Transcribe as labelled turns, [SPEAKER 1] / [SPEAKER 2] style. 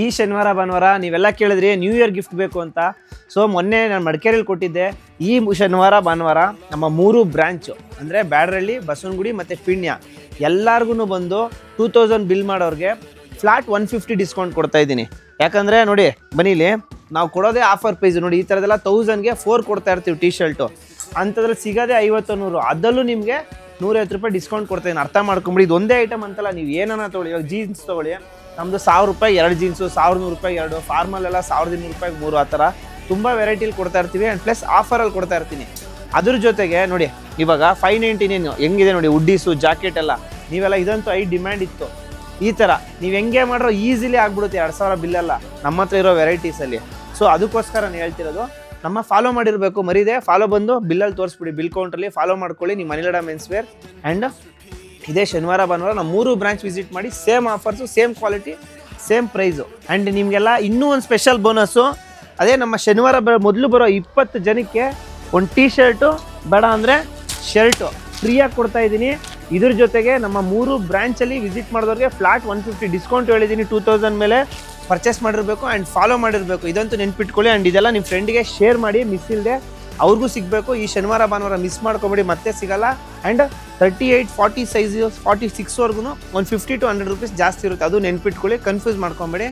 [SPEAKER 1] ಈ ಶನಿವಾರ ಭಾನುವಾರ ನೀವೆಲ್ಲ ಕೇಳಿದ್ರಿ ನ್ಯೂ ಇಯರ್ ಗಿಫ್ಟ್ ಬೇಕು ಅಂತ. ಸೊ ಮೊನ್ನೆ ನಾನು ಮಡಿಕೇರಿಯಲ್ಲಿ ಕೊಟ್ಟಿದ್ದೆ. ಈ ಶನಿವಾರ ಭಾನುವಾರ ನಮ್ಮ 3 ಬ್ರಾಂಚು ಅಂದರೆ ಬ್ಯಾಡರಳ್ಳಿ, ಬಸವನಗುಡಿ ಮತ್ತು ಪಿಣ್ಯ ಎಲ್ಲರಿಗೂ ಬಂದು 2000 ಬಿಲ್ ಮಾಡೋರಿಗೆ ಫ್ಲಾಟ್ 150 ಡಿಸ್ಕೌಂಟ್ ಕೊಡ್ತಾ ಇದ್ದೀನಿ. ಯಾಕಂದರೆ ನೋಡಿ ಬನ್ನಿಲಿ, ನಾವು ಕೊಡೋದೇ ಆಫರ್ ಪ್ರೈಸ್. ನೋಡಿ ಈ ಥರದೆಲ್ಲ 1000ಗೆ 4 ಕೊಡ್ತಾ ಇರ್ತೀವಿ ಟಿ ಶರ್ಟು. ಅಂಥದ್ರಲ್ಲಿ ಸಿಗೋದೇ 50-100, ಅದರಲ್ಲೂ ನಿಮಗೆ 150 ರೂಪಾಯಿ ಡಿಸ್ಕೌಂಟ್ ಕೊಡ್ತಾಯಿದ್ದೀನಿ. ಅರ್ಥ ಮಾಡ್ಕೊಂಬಿಡಿ. ಇದು ಒಂದೇ ಐಟಮ್ ಅಂತಲ್ಲ, ನೀವು ಏನನ್ನ ತೊಗೊಳ್ಳಿ. ಇವಾಗ ಜೀನ್ಸ್ ತೊಗೊಳ್ಳಿ, ನಮ್ಮದು 1000 ರೂಪಾಯಿ 2 ಜೀನ್ಸು, 1100 ರೂಪಾಯಿ 2, ಫಾರ್ಮಲ್ ಎಲ್ಲ 1200 ರೂಪಾಯಿಗೆ 3, ಆ ಥರ ತುಂಬ ವೆರೈಟಿಲಿ ಕೊಡ್ತಾ ಇರ್ತೀವಿ. ಆ್ಯಂಡ್ ಪ್ಲಸ್ ಆಫರಲ್ಲಿ ಕೊಡ್ತಾ ಇರ್ತೀನಿ. ಅದ್ರ ಜೊತೆಗೆ ನೋಡಿ ಇವಾಗ 599 ಹೆಂಗಿದೆ ನೋಡಿ, ಉಡ್ಡೀಸು ಜಾಕೆಟ್ ಎಲ್ಲ. ನೀವೆಲ್ಲ ಇದಂತೂ ಡಿಮ್ಯಾಂಡ್ ಇತ್ತು. ಈ ಥರ ನೀವು ಹೆಂಗೆ ಮಾಡ್ರೋ ಈಸಿಲಿ ಆಗ್ಬಿಡುತ್ತೆ 2000 ಬಿಲ್ಲೆಲ್ಲ ನಮ್ಮ ಹತ್ರ ಇರೋ ವೆರೈಟೀಸಲ್ಲಿ. ಸೊ ಅದಕ್ಕೋಸ್ಕರ ನಾನು ಹೇಳ್ತಿರೋದು, ನಮ್ಮ ಫಾಲೋ ಮಾಡಿರಬೇಕು. ಮರಿದೆ ಫಾಲೋ ಬಂದು ಬಿಲ್ಲಲ್ಲಿ ತೋರಿಸ್ಬಿಡಿ, ಬಿಲ್ ಕೌಂಟ್ರಲ್ಲಿ ಫಾಲೋ ಮಾಡ್ಕೊಳ್ಳಿ ನಿಮ್ಮ ಅನಿಲ್ ಅಡ್ಡ ಮೆನ್ಸ್ ವೇರ್. ಆ್ಯಂಡ್ ಇದೇ ಶನಿವಾರ ಭಾನುವಾರ ನಾವು 3 ಬ್ರಾಂಚ್ ವಿಸಿಟ್ ಮಾಡಿ, same offers, same quality, same price. And ನಿಮಗೆಲ್ಲ ಇನ್ನೂ ಒಂದು ಸ್ಪೆಷಲ್ ಬೋನಸ್ಸು. ಅದೇ ನಮ್ಮ ಶನಿವಾರ ಮೊದಲು ಬರೋ 20 ಜನಕ್ಕೆ ಒಂದು ಟೀ ಶರ್ಟು, ಬೇಡ ಅಂದರೆ ಶರ್ಟು ಫ್ರೀಯಾಗಿ ಕೊಡ್ತಾ ಇದ್ದೀನಿ. ಇದ್ರ ಜೊತೆಗೆ ನಮ್ಮ 3 ಬ್ರಾಂಚಲ್ಲಿ ವಿಸಿಟ್ ಮಾಡಿದವ್ರಿಗೆ ಫ್ಲಾಟ್ 150 ಡಿಸ್ಕೌಂಟ್ ಹೇಳಿದ್ದೀನಿ. 2000 ಮೇಲೆ ಪರ್ಚೇಸ್ ಮಾಡಿರಬೇಕು ಆ್ಯಂಡ್ ಫಾಲೋ ಮಾಡಿರಬೇಕು. ಇದಂತೂ ನೆನ್ಪಿಟ್ಕೊಳ್ಳಿ. ಆ್ಯಂಡ್ ಇದೆಲ್ಲ ನಿಮ್ಮ ಫ್ರೆಂಡಿಗೆ ಶೇರ್ ಮಾಡಿ, ಮಿಸ್ ಇಲ್ಲದೆ ಅವ್ರಿಗೂ ಸಿಗಬೇಕು. ಈ ಶನಿವಾರ ಭಾನುವಾರ ಮಿಸ್ ಮಾಡ್ಕೊಬೇಡಿ, ಮತ್ತೆ ಸಿಗಲ್ಲ. ಆ್ಯಂಡ್ 38, 40 ಸೈಜು 46ವರೆಗೂ ಒಂದು 50 to 100 ರೂಪೀಸ್ ಜಾಸ್ತಿ ಇರುತ್ತೆ. ಅದು ನೆನ್ಪಿಟ್ಕೊಳ್ಳಿ, ಕನ್ಫ್ಯೂಸ್ ಮಾಡ್ಕೊಬೇಡಿ.